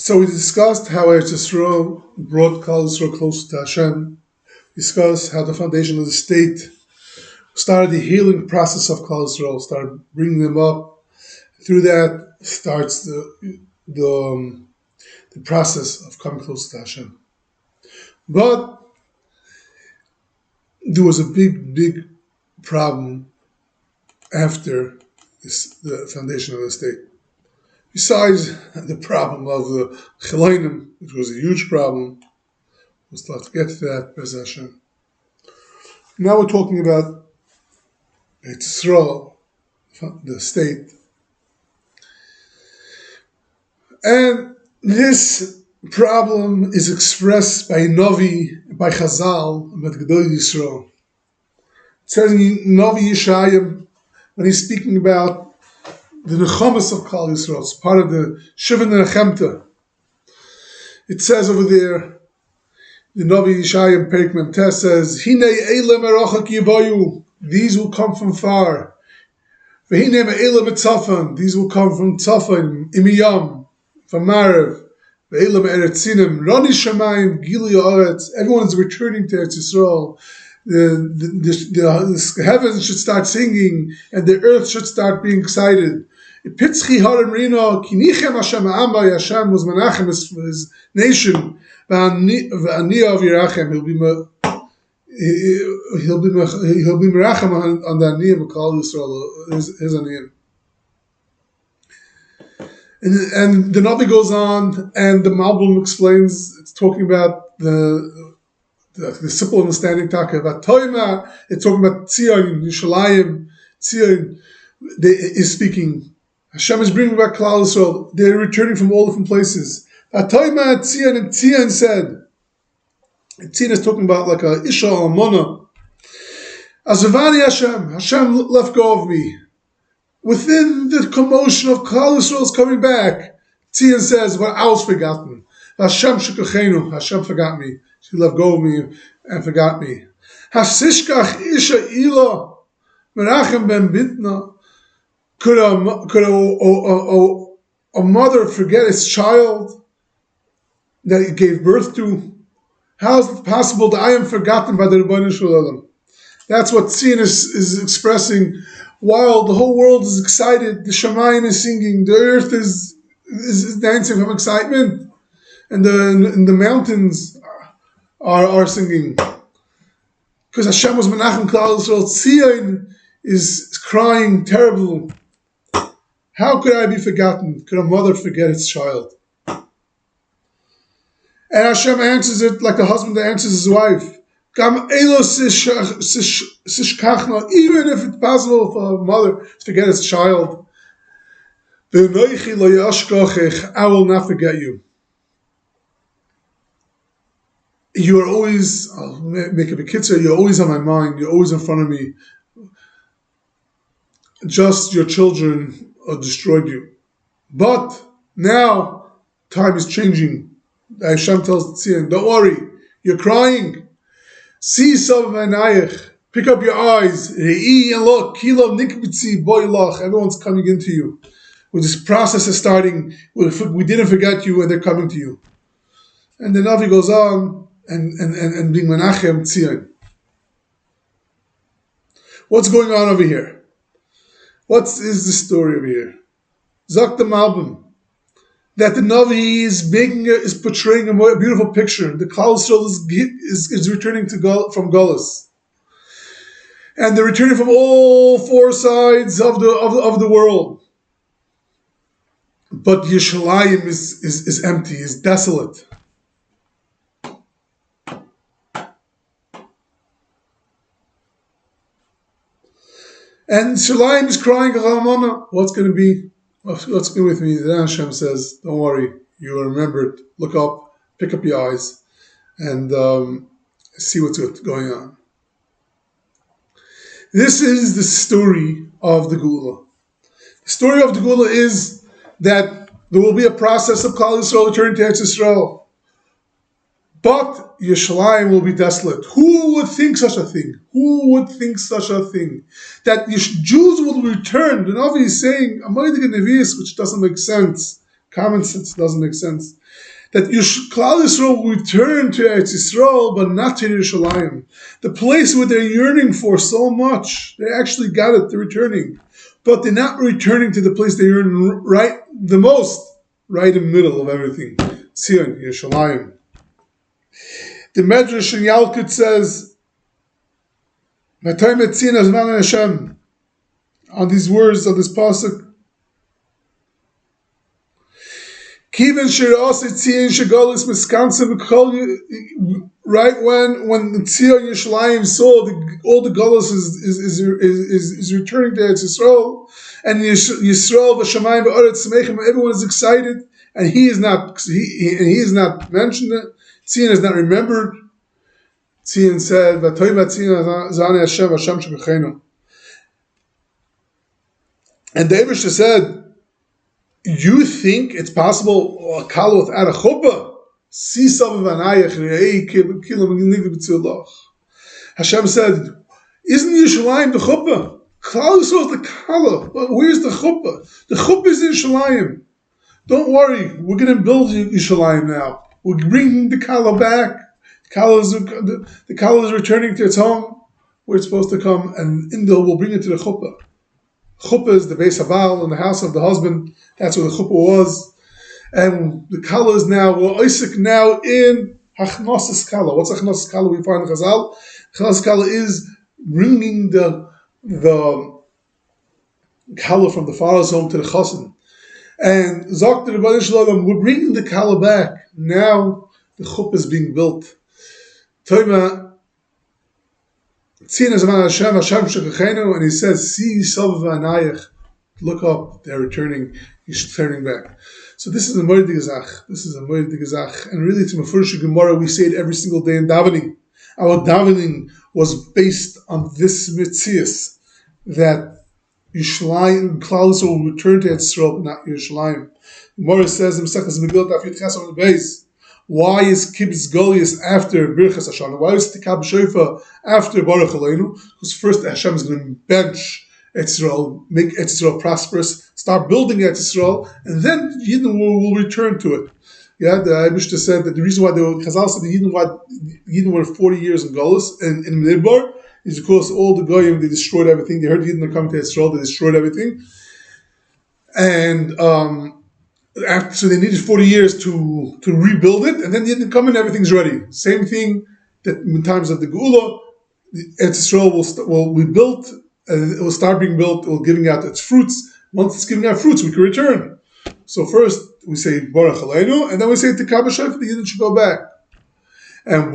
So we discussed how Eretz Yisroel brought Klal Yisroel closer to Hashem. We discussed how the foundation of the state started the healing process of Klal Yisroel, started bringing them up. Through that starts the process of coming closer to Hashem. But there was a big problem after the foundation of the state. Besides the problem of the Chilayim, which was a huge problem, we'll start to get to that, Bez Hashem. Now we're talking about Eretz Yisroel, the state. And this problem is expressed by Navi, by Chazal, by Gedol Yisroel. It says in Navi Yeshayim, when he's speaking about the Nechamas of Klal Yisroel, it's part of the Shiva Nechemta. It says over there, the Navi Yeshayim Perek Mem Tes says, Hine Eilem Erachak Yivayu, these will come from far. V'hine Eilem Etzafan, these will come from Tzafan, Imiyam, from Marev. V'eilem Eretzinim, Rani Shamayim, Gili Haaretz, everyone is returning to Eretz Yisroel. The heavens should start singing, and the earth should start being excited. Pitzchi Harim Rino, Kinichem Hashem Amba, Hashem was Menachem, his nation, V'ani of Yerachem, he'll be Merachem on the Aniyim of Klal Yisroel, his Aniyim. And the Navi goes on, and the Malbim explains, it's talking about the simple understanding, ותאמר, it's talking about ציון, Yerushalayim, ציon is speaking. Hashem is bringing back Klal Yisroel. They're returning from all different places. ותאמר ציon, and ציon said, ציon is talking about like a Isha or Mona. Azavani Hashem left go of me. Within the commotion of Klal Yisroel's coming back, ציon says, well, I was forgotten. Hashem shukachenu, Hashem forgot me. She let go of me and forgot me. Hasishkach isha ila merachem ben bitna. Could a mother forget its child that it gave birth to? How is it possible that I am forgotten by the Rebbeinu Shalom? That's what Tzin is expressing. While the whole world is excited, the Shemayim is singing, the earth is dancing from excitement, and the mountains are singing. Because Hashem was Menachem Klal Yisroel, Tzin is crying terrible. How could I be forgotten? Could a mother forget its child? And Hashem answers it like a husband that answers his wife. Even if it's possible for a mother to forget its child, I will not forget you. You are always, I'll make a bekitzer, you're always on my mind, you're always in front of me. Just your children destroyed you. But now, time is changing. Hashem tells Tzin, don't worry, you're crying. See some of pick up your eyes, Re'i and look, Kilo Nikbitzi Boilach, everyone's coming into you. With this process is starting, we didn't forget you and they're coming to you. And the Navi goes on, and being Menachem Tzin. What's going on over here? What is the story over here? Zok the Malbim, that the Navi is portraying a beautiful picture. The Klal Yisroel is returning from Golus, and they're returning from all four sides of the world. But Yerushalayim is empty, is desolate. And Shalayim is crying, what's going to be? What's going with me? Then Hashem says, don't worry, you are remembered. Look up, pick up your eyes, and see what's going on. This is the story of the Gula. The story of the Gula is that there will be a process of Klal Yisroel returning to Eretz Yisroel. But Yerushalayim will be desolate. Who would think such a thing? Who would think such a thing? That Jews will return. The Navi is saying, which doesn't make sense. Common sense doesn't make sense. That Klal Yisrael will return to Eretz Yisroel, but not to Yerushalayim. The place where they're yearning for so much. They actually got it, they're returning. But they're not returning to the place they yearn right the most, right in the middle of everything. ציון, Yerushalayim. The Medrash in Yalkut says, ותאמר ציון עזבנו Hashem. On these words of this pasuk, Kiven shirasi Tzien shegolis miskansim right when Tzien Yerushalayim saw all the Golos is returning to Eretz Yisroel, and Yisroel v'Shamayim v'Oretz Samechim, everyone is excited, and he is not mentioned. Tzien is not remembered. Tzien said, "V'toiva Tzien zane Hashem shebechenu." And the Eibishter said, you think it's possible a kala without a chuppah? Hashem said, isn't Yerushalayim the chuppah? Klal Yisrael is the kala. Where's the chuppah? The chuppah is in Yerushalayim. Don't worry, we're going to build Yerushalayim now. We're bringing the kala back. The kala is returning to its home, where it's supposed to come, and we'll bring it to the chuppah. Chuppah is the Beis Habal in the house of the husband. That's where the chuppah was. And the kala is now, we're Isaac now in Hachnosas kala. What's Hachnosas kala we find in Chazal? Hachnosas kala is bringing the kala from the father's home to the chassan. And Zok to the Rebbeinu Shalom, we're bringing the kala back. Now the chuppah is being built. Toima, and he says, see look up, they're returning, he's turning back. So this is a Moed Gezach. And really, it's a Mefurish Gemara, we say it every single day in davening. Our davening was based on this mitzias, that Yerushalayim, Klal Yisrael will return to Eretz Yisroel, not Yerushalayim. Gemara says in Mesechus Megillah, Daf Yud Ches on the base. Why is Kibbutz Goliath after Birchas Hashanah? Why is Tikab Shofar after Baruch Aleinu? Because first Hashem is going to bench Eretz Yisrael, make Eretz Yisrael prosperous, start building Eretz Yisrael, and then Yidden will return to it. Yeah, the Eibishter said that the reason why Chazal said the Yidden were 40 years in Golus, in Midbar, is because all the Goyim, they destroyed everything. They heard the Yidden are coming to Eretz Yisrael, they destroyed everything. And so they needed 40 years to rebuild it, and then they didn't come in, everything's ready. Same thing that in times of the Geula, Eretz Yisrael will be built, and it will start being built, it will giving out its fruits. Once it's giving out fruits, we can return. So first we say Baruch Aleinu, and then we say Tikab Shofar, the Yidden should go back. And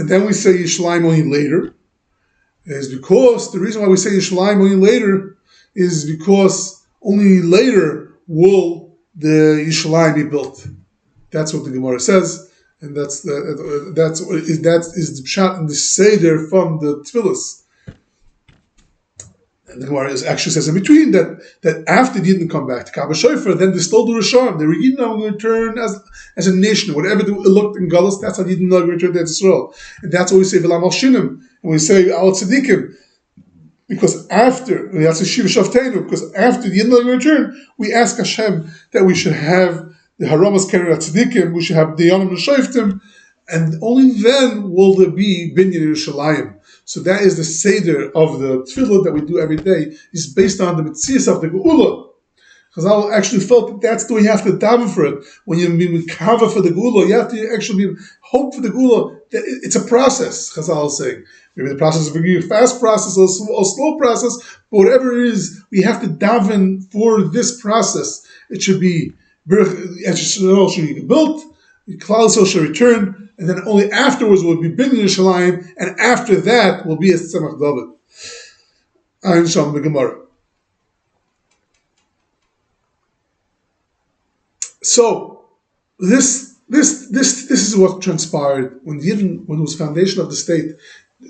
then we say Yerushalayim only later, is because the reason why we say Yerushalayim only later is because only later will the Yerushalayim be built. That's what the Gemara says, and that is the pshat and the seder from the Tfilis. And the Gemara actually says in between that after they didn't come back to Kabbalah Shofar, then they still do Rishon. They were going to return as a nation, whatever they looked in Galus. That's how they didn't return to Israel, and that's what we say V'lam al Shinim, and we say Al Tzadikim. Because after, that's a Shiva Shaftenu, because after the end of the return, we ask Hashem that we should have the Haramas Keren Tzadikim, we should have the Yonim Shoftim, and only then will there be Binyan Yerushalayim. So that is the Seder of the Tefillah that we do every day, is based on the Metzias of the Geula. Because I actually felt that that's the way you have to daven for it. When you mean cover for the Geula, you have to actually hope for the Geula. It's a process, Chazal is saying. Maybe the process is a fast process or a slow process, but whatever it is, we have to daven for this process. It should be Eretz Yisroel should be built, Klal Yisrael should return, and then only afterwards will be Binyan Yerushalayim, and after that will be a Tzemach David. Ein Sham the Gemara. So this is what transpired when it was foundation of the state.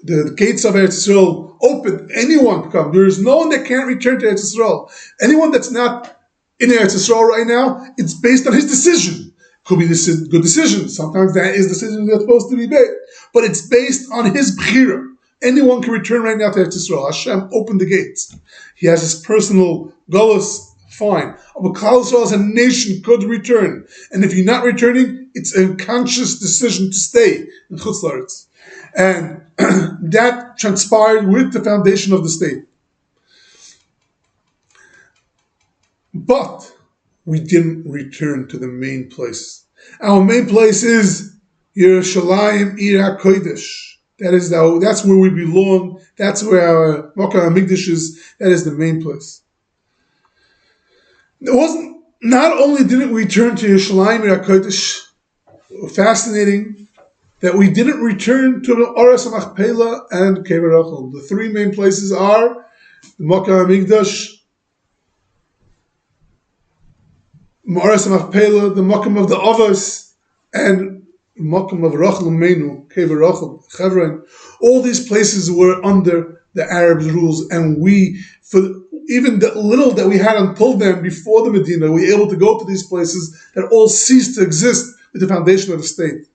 The gates of Eretz Yisroel open. Anyone can come. There is no one that can't return to Eretz Yisroel. Anyone that's not in Eretz Yisroel right now, it's based on his decision. Could be this is good decision. Sometimes that is the decision that's supposed to be made. But it's based on his b'chira. Anyone can return right now to Eretz Yisroel. Hashem opened the gates. He has his personal galus fine. But Klal Yisrael as a nation could return. And if you're not returning, it's a conscious decision to stay in Chutz La'aretz. And that transpired with the foundation of the state. But we didn't return to the main place. Our main place is Yerushalayim Ir HaKodesh. That's where we belong. That's where our Hamikdash is. That is the main place. It wasn't. Not only didn't we return to Yerushalayim Ir HaKodesh, fascinating that we didn't return to the Oras HaMachpelah and Kebei. The three main places are the Hamikdash, Oras HaMachpelah, the Makam of the Avos, and Makam of Rachel Meinu, Kebei. All these places were under the Arabs' rules, and we, for even the little that we had until then, before the Medina, we were able to go to these places that all ceased to exist with the foundation of the state.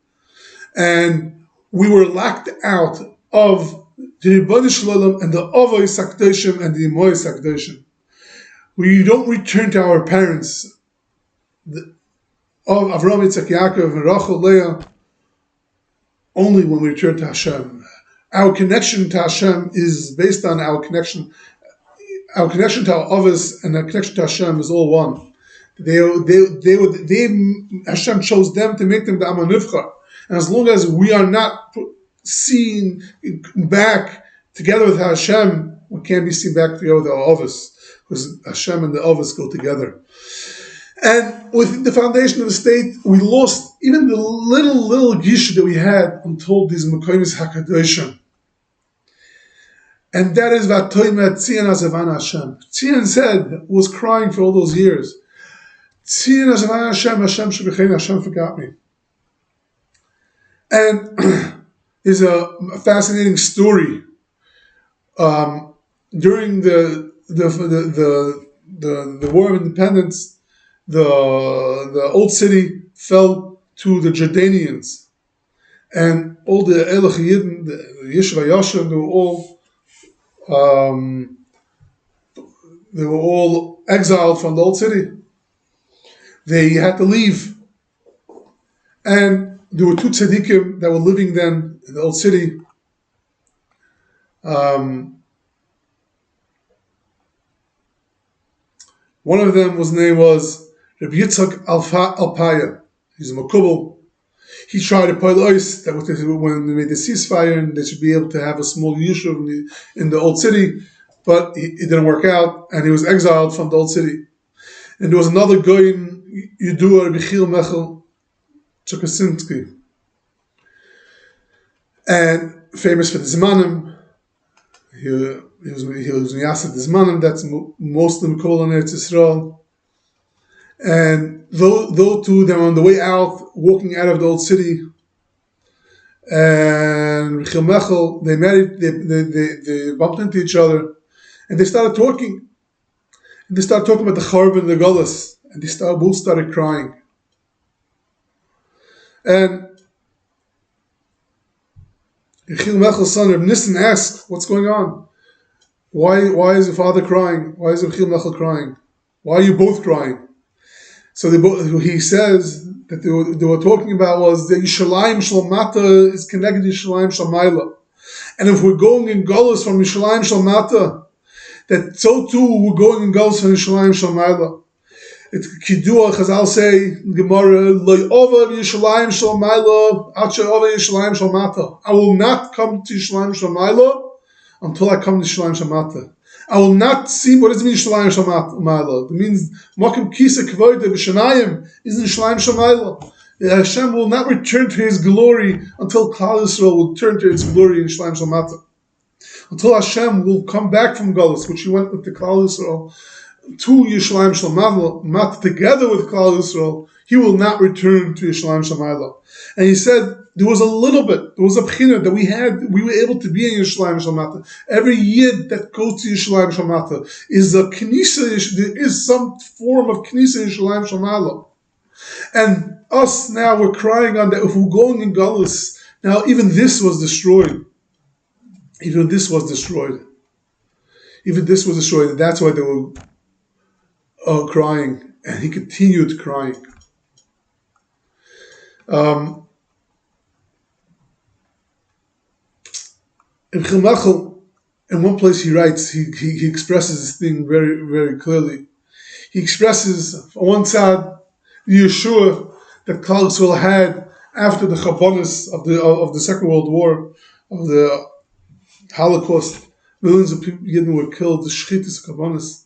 And we were locked out of the Ribbon Shalom and the Avos Hakdoshim and the Imois Hakdoshim. We don't return to our parents, of Avraham, Yitzchak, Yaakov, and Rachel, Leah, only when we return to Hashem. Our connection to Hashem is based on our connection. Our connection to our Avos and our connection to Hashem is all one. Hashem chose them to make them the Am HaNivchar. And as long as we are not seen back together with Hashem, we can't be seen back together with our Avos, because Hashem and the Avos go together. And with the foundation of the state, we lost even the little gisha that we had until these Mekomis HaKadoshim. And that is ותאמר ציון עזבנו Hashem. ציon said, was crying for all those years. ציון עזבנו Hashem, Hashem shebechenu, Hashem forgot me. And there's a fascinating story. During the War of Independence, the old city fell to the Jordanians, and all the Elach Yidden, the Yeshiva Yashem, they were all exiled from the old city. They had to leave, and there were two tzaddikim that were living then in the old city. One of them, his name was Rabbi Yitzchak Alpaya. He's a Makubal. He tried to put ice that when they made the ceasefire, and they should be able to have a small yishuv in the old city, but it didn't work out, and he was exiled from the old city. And there was another guy in Yidua, Rabbi Chil Mechel Chukasinski, and famous for the Zmanim. He was Miyasat the Zmanim. That's most of them call on Eretz Yisroel. And those two, they were on the way out, walking out of the old city. And Rechel Mechel, they married, they bumped into each other, and they started talking. And they started talking about the Charb and the Gullus, and they both started crying. And Rechel Mechel's son, Reb Nissen, asked, "What's going on? Why is your father crying? Why is Rechel Mechel crying? Why are you both crying?" So he says that they were talking about was that Yishalayim Shalmata is connected to Yishalayim Shalmayla. And if we're going in Golus from Yishalayim Shalmata, that so too we're going in Golus from Yishalayim Shalmayla. It's Kidduah, Chazal say, Gemara, Loi Ova Yishalayim Shalmayla, Acha Ova Yishalayim Shalmata. I will not come to Yishalayim Shalmayla until I come to Yishalayim Shalmata. I will not see what does it mean Yishalayim Shalmayla. It means Makam Kisa Kvoida V'Shanayim is in Yishalayim Shalmayla. Hashem will not return to His glory until Klal Yisroel will turn to its glory in Yishalayim Shalmata. Until Hashem will come back from Galus, which He went with the Klal Yisroel, to Yishalayim Shalmata together with Klal Yisroel, He will not return to Yishalayim Shalmata. And he said there was a b'china that we were able to be in Yishalayim Shalmata. Every yid that goes to Yishalayim Shalmata is a knisa, there is some form of knisa Yishalayim Shalmata. And us now, we're crying on that if we're going in Galus, now even this was destroyed. Even this was destroyed. That's why they were crying, and he continued crying. In Chilmachel, in one place he writes, he expresses this thing very, very clearly. He expresses, on one side, the Yeshua that Klal Yisrael had after the Chabonis of the Second World War, of the Holocaust. Millions of people were killed, the Shchitis Chabonis.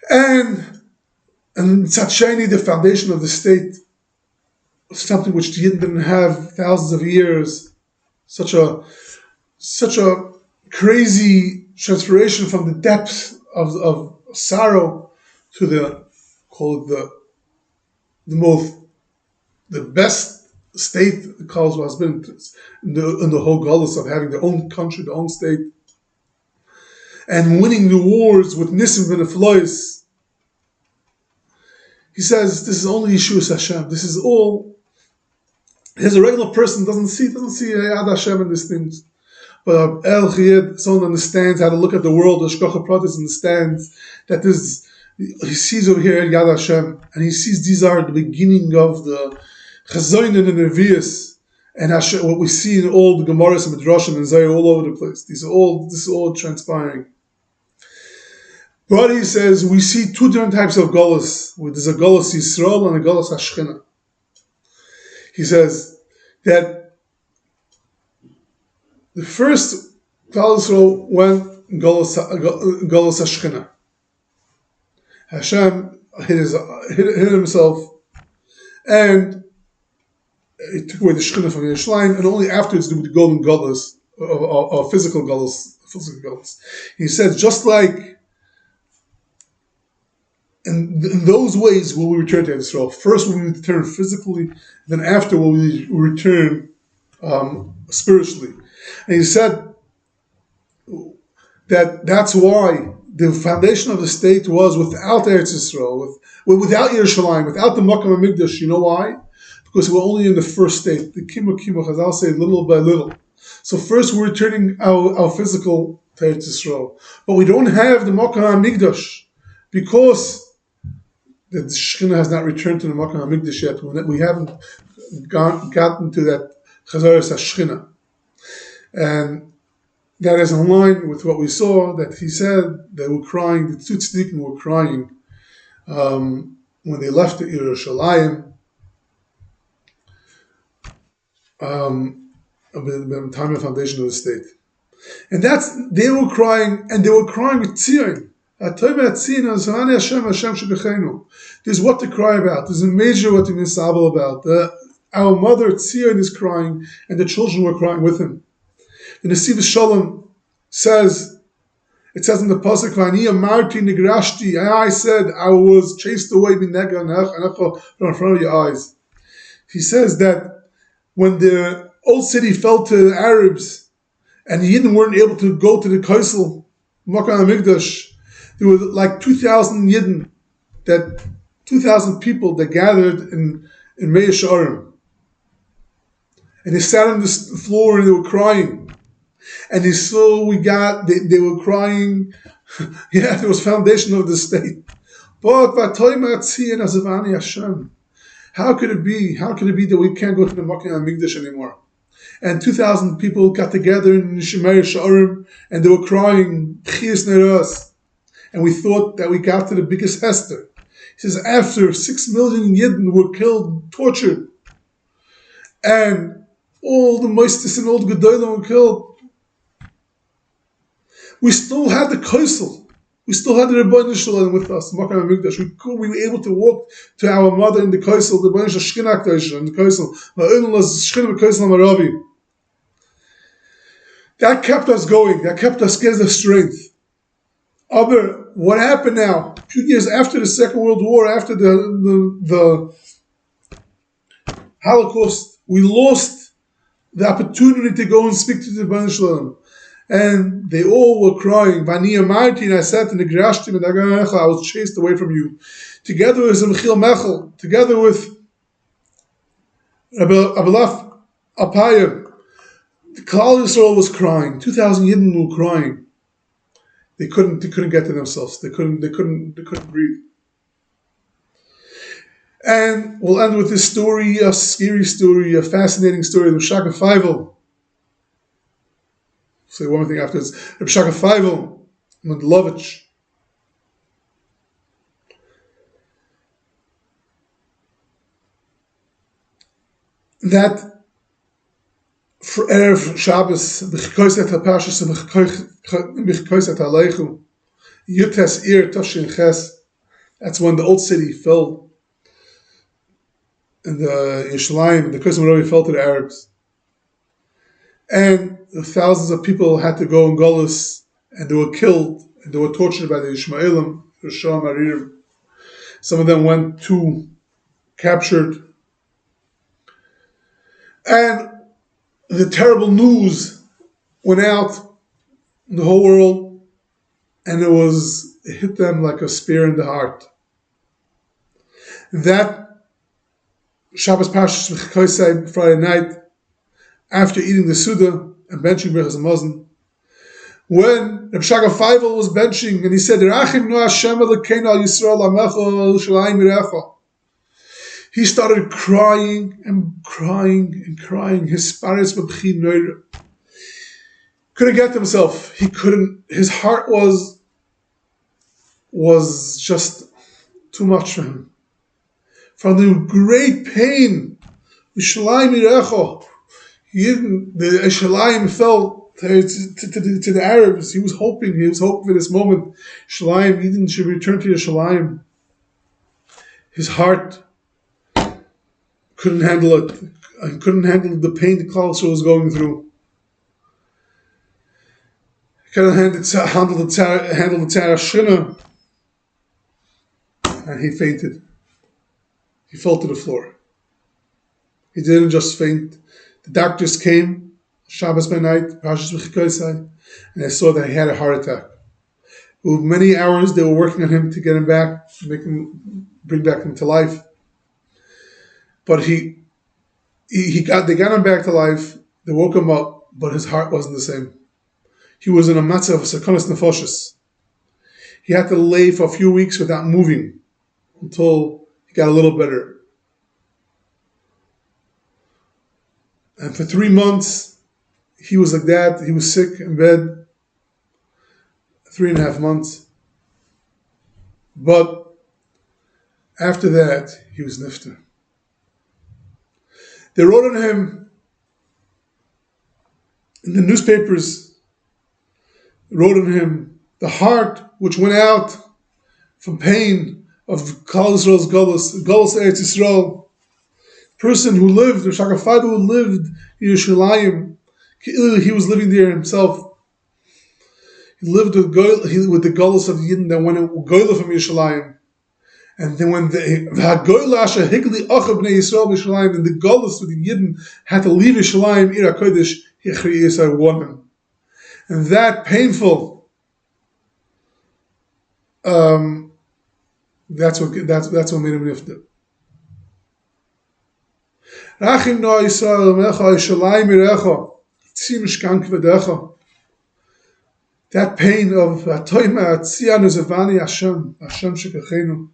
And Tzad Sheni, the foundation of the state, something which the Yidden didn't have thousands of years, such a crazy transformation from the depths of sorrow to the best state the Klal Yisrael has been in the whole galus of having their own country, their own state, and winning the wars with Nisim and Eflois. He says this is only Yeshua Hashem. This is all. As a regular person doesn't see Yad Hashem in these things. But El Chiyed, someone understands how to look at the world. The Shkocha Pratis understands that he sees over here Yad Hashem, and he sees these are the beginning of the Chazonin and Nevi'us, and Hashem, what we see in all the Gemaras and Midrashim and Zayah all over the place. This is all transpiring. But he says we see two different types of Golas. There's a Golas Yisroel and a Golas Hashchina. He says that the first Klal Yisrael went Golas Hashchina. Hashem hid himself, and he took away the Shechina from Yerushalayim, and only afterwards did we go in Golas, or physical Golas. He said, just like in those ways will we return to Israel. First will we return physically, then after will we return spiritually. And he said that's why the foundation of the state was without Eretz Yisroel, without Yerushalayim, without the Makam HaMikdash. You know why? Because we're only in the first state. The Kima, as I'll say, little by little. So first we're returning our physical to Eretz Yisroel. But we don't have the Makam HaMikdash because the Shekhinah has not returned to the Makam HaMikdash yet. We haven't gotten to that Chazaras HaShekhinah. And that is in line with what we saw, that he said they were crying, the two tzaddikim were crying when they left the Yerushalayim the time of foundation of the state. And they were crying with ציון. There's what to cry about. There's a major what to misabel about. Our mother ציון is crying, and the children were crying with him. The Nesiv Shalom says, it says in the pasuk, "V'ani amarti nigrashti." I said I was chased away from in front of your eyes. He says that when the old city fell to the Arabs, and the Yidden weren't able to go to the Kaisel, Makam HaMikdash, there were like 2,000 Yidden, 2,000 people that gathered in Mei Sha'arim. And they sat on the floor and they were crying. And they saw they were crying. Yeah, there was foundation of the state. But ותאמר ציון עזבנו Hashem. How could it be that we can't go to the Makam HaMikdash anymore? And 2,000 people got together in Mei Sha'arim and they were crying, B'chias Neras. And we thought that we got to the biggest Hester. He says, after 6 million Yidden were killed, tortured, and all the Moistis and all the Gedolim were killed, we still had the Kaisel. We still had the Rebbeinu Shalom with us, Makam HaMikdash. We were able to walk to our mother in the Kaisel, the Rebbeinu Shechina Akdash in the Kaisel. That kept us going. That kept us getting the strength. Aber what happened now? A few years after the Second World War, after the Holocaust, we lost the opportunity to go and speak to the Rebbeinu Shalom. And they all were crying. V'ani amarti, and I said to Nigrashtim and I was chased away from you. Together with Michil Mechel, together with Abelaf Apayim, the Klal Yisrael was crying. 2,000 Yidden were crying. They couldn't get to themselves. They couldn't breathe. And we'll end with this story, a scary story, a fascinating story of Shaka Feivel. Say one more thing afterwards. Shaka Feivel, Mendlovich. That for Erev Shabbos, b'chkoiset ha'pashas b'chkoiset ha'leichu, Yutes Ir Toshin Ches. That's when the old city fell, and the Yerushalayim, the Kosim Rovi fell to the Arabs, and thousands of people had to go in Golus, and they were killed, and they were tortured by the Ishmaelim, Rishon Arir. Some of them went to captured. And the terrible news went out in the whole world, and it hit them like a spear in the heart. That Shabbos Pashas V'chkoisei Friday night, after eating the Suda and benching Berachas Hamazon, when Reb Shaka Feivel was benching, and he said, "Rachim no Hashem Elokeinu al Yisrael Amecha Yerushalayim Yirecha," he started crying and crying and crying. His sparis b'bchi noira. Couldn't get to himself. He couldn't. His heart was just too much for him. From the great pain, Yerushalayim Yirecha, the Yerushalayim fell to the Arabs. He was hoping for this moment. Yerushalayim, Eden should return to Yerushalayim. His heart couldn't handle it. I couldn't handle the pain the Klal Yisrael was going through. He couldn't handle the Tzara Shchina, and he fainted. He fell to the floor. He didn't just faint. The doctors came, Shabbos by night, Pashas V'chikoisai, and they saw that he had a heart attack. For many hours they were working on him to get him back, bring back him to life. But they got him back to life. They woke him up, but his heart wasn't the same. He was in a matzah of sakonas nefoshes. He had to lay for a few weeks without moving until he got a little better. And for 3 months, he was like that. He was sick in bed. 3.5 months. But after that, he was nifter. They wrote on him in the newspapers, wrote on him, the heart which went out from pain of Klal Yisrael's Golus Eretz Yisroel, person who lived, the Shaka Feivel who lived in Yerushalayim, he was living there himself. He lived with the Golus of Yidden that went Goyla from Yerushalayim. And then when the Golus with the Yidden had to leave Yerushalayim, Ir HaKodesh, Yisrael won him. And that painful, that's what made him nifter. Rachim no Yisrael Amecha Yerushalayim Yirecha Tzim Mishkan Kvedecha. That pain of ותאמר ציון עזבנו Hashem Shekachenu.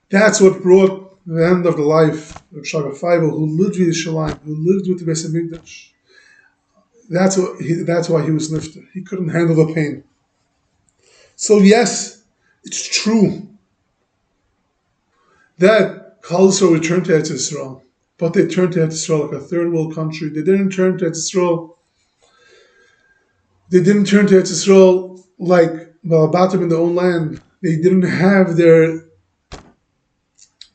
That's what brought the end of the life of Shaka Feivel, who lived with Yerushalayim, who lived with the המקדש. That's why he was nifter. He couldn't handle the pain. So yes, it's true that Klal Yisrael returned to Eretz Yisroel, but they turned to Eretz Yisroel like a third world country. They didn't turn to Eretz Yisroel. They didn't turn to Eretz Yisroel like Balabatim in their own land. They didn't have their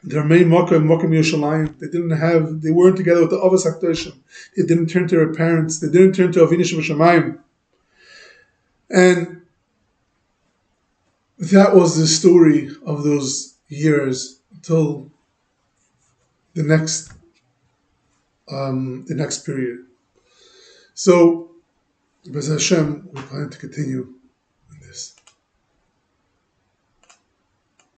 main Mokum Yerushalayim. They weren't together with the Avos HaKadoshim. They didn't turn to their parents. They didn't turn to Avinu Shebashamayim. And that was the story of those years until the next period. So, B'ez Hashem, we plan to continue in this.